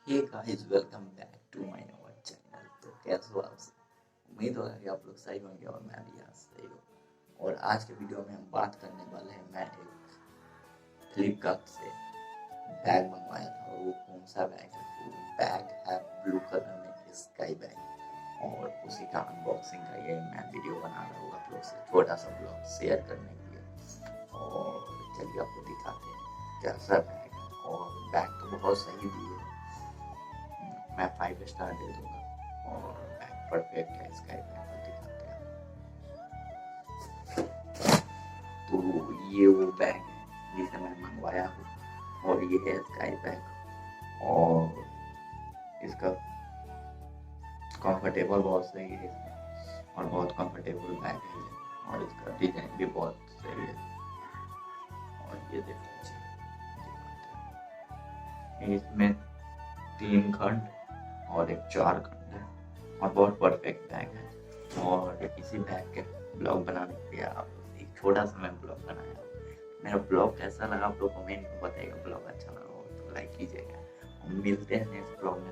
Hey guys, welcome back to my नवर channel. तो कैसे हो आप सब? उम्मीद होगा कि आप लोग सही होंगे और मैं भी यहाँ सही हूँ। और आज के वीडियो में हम बात करने वाले हैं, मैं एक फ्लिपकार्ट से बैग मंगवाया था। और वो कौन सा बैग है? वो बैग है ब्लू कलर में स्काई बैग, और उसी का अनबॉक्सिंग का ये मैं वीडियो बना रहा हूँ आप लोग से, छोटा सा ब्लॉग शेयर करने के लिए। और चलिए आपको दिखाते हैं कैसा बैग है। और बैग तो बहुत सही भी है, मैं 5 स्टार दे दूंगा। और बैग परफेक्ट है, इसका एक बैग दिखाते हैं। तो ये वो बैग है जिसे मैं मंगवाया हूँ, और ये है स्काई बैग। और इसका कंफर्टेबल बहुत सही है इसमें, और बहुत कंफर्टेबल बैग है ये। और इसका डिजाइन भी बहुत सही है। और ये देखिए, इसमें 3 खंड और एक 4 खंड है, और बहुत परफेक्ट बैग है। और इसी बैग के ब्लॉग बनाने के लिए आप एक छोटा सा मैं ब्लॉग बनाया हूँ। मेरा ब्लॉग कैसा लगा आप लोग कमेंट में बताइएगा। ब्लॉग अच्छा लगा हो तो लाइक कीजिएगा। मिलते हैं नेक्स्ट ब्लॉग में।